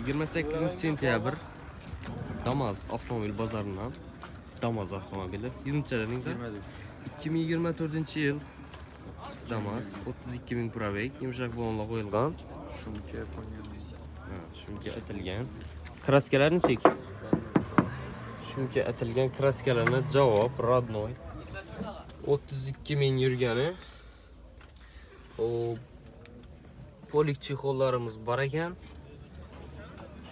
28 sentyabr Damas avtomobil bozoridan Damas avtomobili. Yilchalaring 2024 yil Damas 32 ming probeg, yumshoq balonlar qo'yilgan. Shumka qo'ygan. Ha, shunga atilgan. Kraskalarni chek. Shunga atilgan kraskalarni javob родной. 32 ming yurgani. O polik chexollarimiz bor ekan.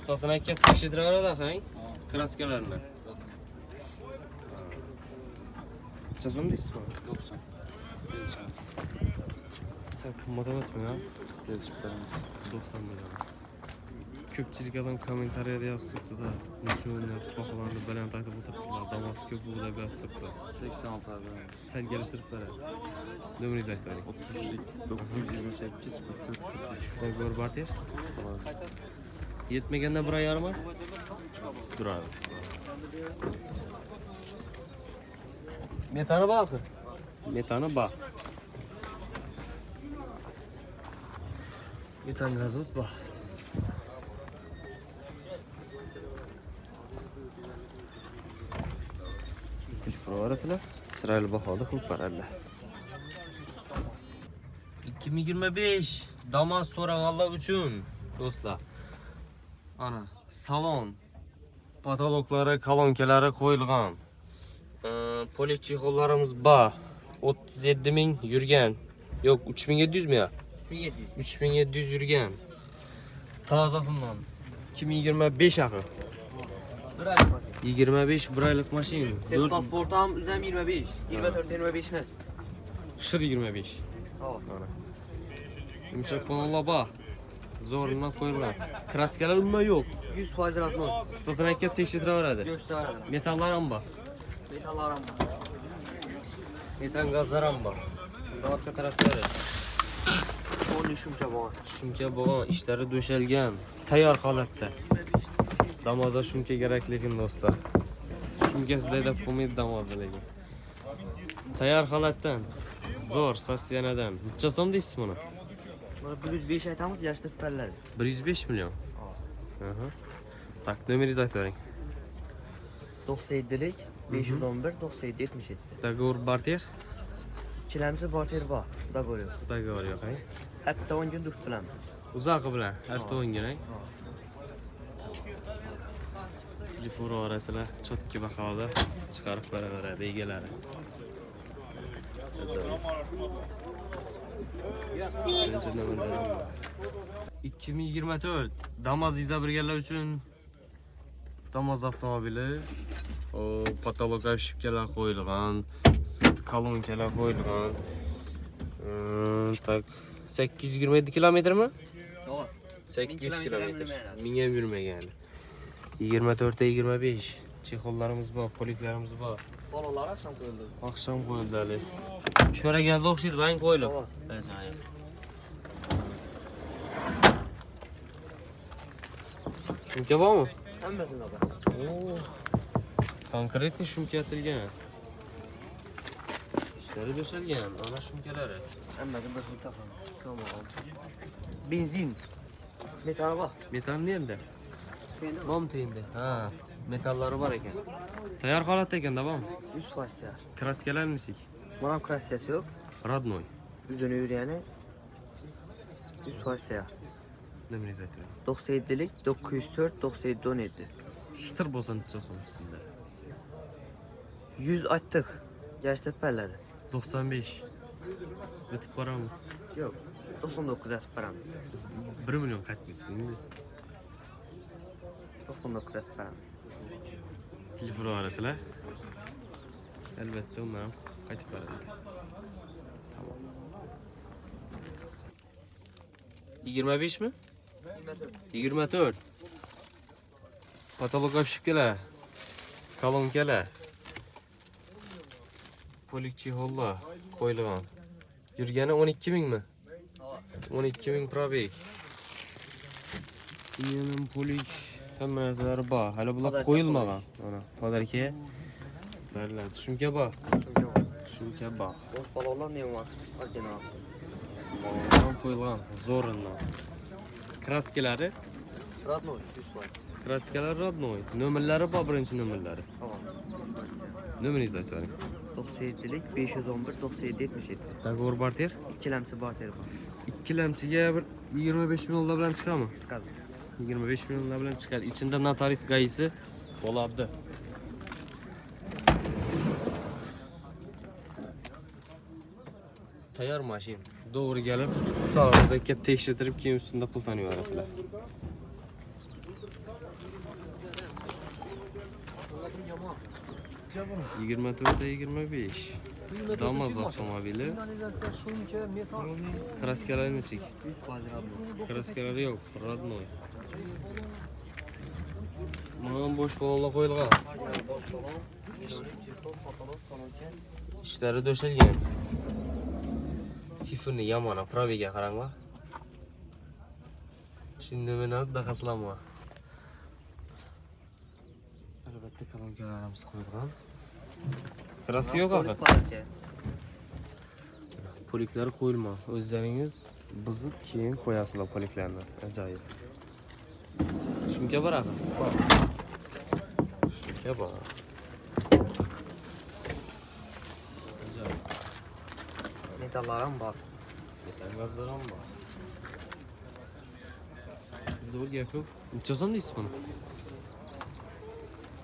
Ustasini aytib tekshirtiraveradi, kraskalarni. Çözüm deysizmi? 90. Sen kımmat emasmi ya? Gelişip verimiz. 90 milyon. Köpçilik adam komentariyada yazıp tuttu da Nüşünler, tutmaqalarını bilen takip oturttular. Damas köpüğü de yazıp tuttu. 86 abi. Sen geliştirip veririz. Nömrenizi aytayım. 33 928 44 43. Ben gör var der. Yetmegende bir ayar mı? Dur abi. Metana bakın. Metana bak. Metan gazımız bak. Telefonu arasına sırayla bakalım kılıp var elle. 2025 Damas so'rag'anlar uchun do'stlar. Ana salon patologlari, kolonkalari qo'yilgan. Polik chexollarimiz bor. 37 ming yurgan. Yo'q, 3700 mi ya? 3700. 3700 yurgan. Tozasidan 2025 axir. 25 bir aylık mashina. Test pasportam üzem 25. 24-25 emas. Shir 25. Hop. Yumshoq panellar bor. Zo'rundan qo'yilgan. Kraskalar umuman yo'q. 100% ratno. Ustasini aytib tekshirtiraveradi. Gösterdim. Metallar ham bor. Metallaram var. Metan gazlar ham bor. Orqa taraflari. Onun shumka bor. Shunga bo'lgan, ishlari do'shalgan, tayyor holatda. Damozda shunga kerak lekin do'stlar. Shunga sizlarda pomid damozda lekin. Tayyor holatdan, zo'r sostyanadan. Necha so'm deysiz buni? Bana 105 aytamiz, yaşta tutarlar. 105 milyon. Aha. Tak, nömeringizni aytib bering. 97'lik 511 97 77. Dogovor barter? Çilemsi barter var. Da görüyor. Dogovor yo'q, ha? Hatta 10 gün tuttularımız. Uzoqi bilan, hafta 10 kun, ha? Telefon orasida chotki bahoda chiqarib beraveradi egalari. 2024 Damas izlabilganlar uchun Damas avtomobili o patologik shibkalar qo'yilgan, kolonkalar qo'yilgan. Tak 827 kilometrmi? Doğru. 800 kilometr. kilometr. Minga yurmagan. 24'te 25. Chexollarimiz bor, poliklarimiz bor. Balalar akşam koyuldu. Akşam qo'yildi hali. Sho'ra geldi o'xshaydi, bang qo'yilib. Ajoyib. Shumka bormi? Hemmesinde var. Oo. Konkretni shumka atilgan. Ishlari do'shalgan, ana shumkalari. Hemmesinde bir takım. Tamam. Benzin. Metal var. Metal nerede? Benzin. Bom teyindi. Ha, metallari bor ekan. Tayyor holatda ekan-da, bom. 100% ya. Kraskalar nechik? Bana krasyası yok. Родной. Yüzünü yürüyeni 100% ya. Nömeringizni ayting. 97'lik 904 97 17. Shitir bo'lsa necha so'm ustida? 100 attık. Gerçi pelledi. 95. Bitib borami? Yok. 99 atıp paramız. 1 milyon qaytmaysiz endi. 99 atıp paramız. Telefon orasizlar. Albatta undan ham qaytib boradi. Tamam. 25 mi? 24. Patologik shibkalar. Kolonkalar. Polik chexollar qo'yilgan. Yurgani 12 ming mi? 12 ming probeg. Yana polik hamma narsalari bor. Hali bular qo'yilmagan. Mana hozirgi beriladi. Shunga bor. Shunga bor. Boş balonlar ne var? Orijinal. Balondan qo'yilgan zo'rindan. Kraskalari Radnoy 100%. Kraskalar Radnoy. Nömerleri var, birinci nömerleri. Tamam. Nömeriniz aytvaring. 97'lik 511 97 77. Dogovor barter. İkilemsi barter var. Ikkilamchiga bir 25 millionlar bilan chiqadimi? Chiqadi. 25 millionlar bilan chiqadi. Ichida notarius gaisi bo'ladi. Tayyor mashin. Doğru gelip ustalarınıza kelib tekshirtirib keyin ustida pul sanab yuborasizlar. Yigirma 25. Damas avtomobili. Kraskalari nechik? 100% Radnoy. Kraskalari yo'q, Radnoy. Mana bo'sh balonlar qo'yilgan. Boş balon. Telefon, fotoğraf, kalonka. Ishlari döşelgan. Sifirni yomon, praviga qaranglar. Şimdi meni daqaslanma. Albatta kolonkalarimiz qo'yilgan. Kirasi yo'q axir. Poliklar qo'yilma. O'zlaringiz buzib keyin qo'yasizlar poliklarni. Ajoyib. Shunga bor axir. Shunga bor. Ajoyib. Metallarim var. Metal gazlar ham bor. Zo'r gap yo'q. Necha so'm deysiz buni?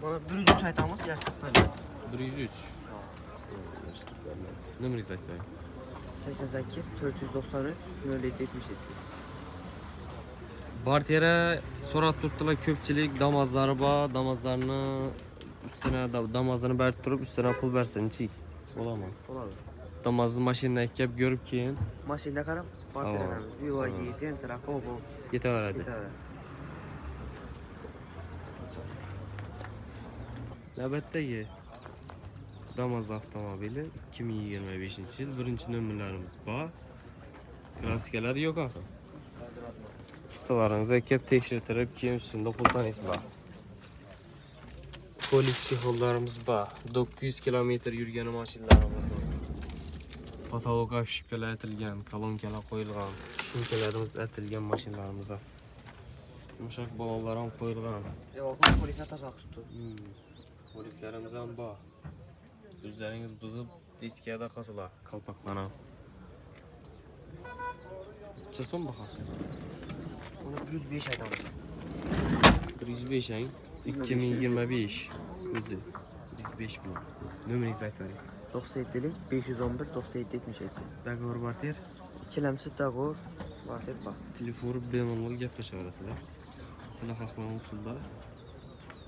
Bana 103 aytamiz, yaşlık böyle. 103. Nömeringiz aytmayın. 88 493 0777. Bartera so'rab turibdilar ko'pchilik, damozlari bor, damozlarni ustuna damozini berib turib, ustuna pul bersa nechik bo'ladimi? Oladu. Damozni mashinaga kelib ko'rib keyin Maşinde karım, barteremiz. Vivo'yi, Gentra, Kobo. ketaveradi. Yeter. Navbatdagi Damas avtomobili 2025-yil birinchi nomerlarimiz bor. Kraskalar yo'q axir. Ustalaringizni kelib tekshirtirib, keyin ustida pul sanaysizlar. Polik chexollarimiz bor. 900 kilometr yurgan mashinalarimiz bor. Patolog afishkalar aytilgan, kolonkalar qo'yilgan, shumkalarimiz aytilgan mashinalarimiz bor. Yumshoq balonlar ham qo'yilgan. Yok, polisine taşak tuttu. Poliklarimiz ham bor. O'zlaringiz buzib, diskada qasizlar, qalpoqlarni. Necha so'm bahasi? Onu 105 aytamiz. 105 ang. 2025 o'zi 105 million. Nomeringiz aytavering. 97'lik 511 97 77. Dogovor barter. İkilemsi Dagor barter bak. Telefon bemalol gaplashaverasizlar. Sizlar xohlagan usulda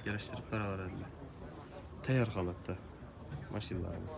yarashtirib beraveradilar. Tayyor holatda mashinalarimiz.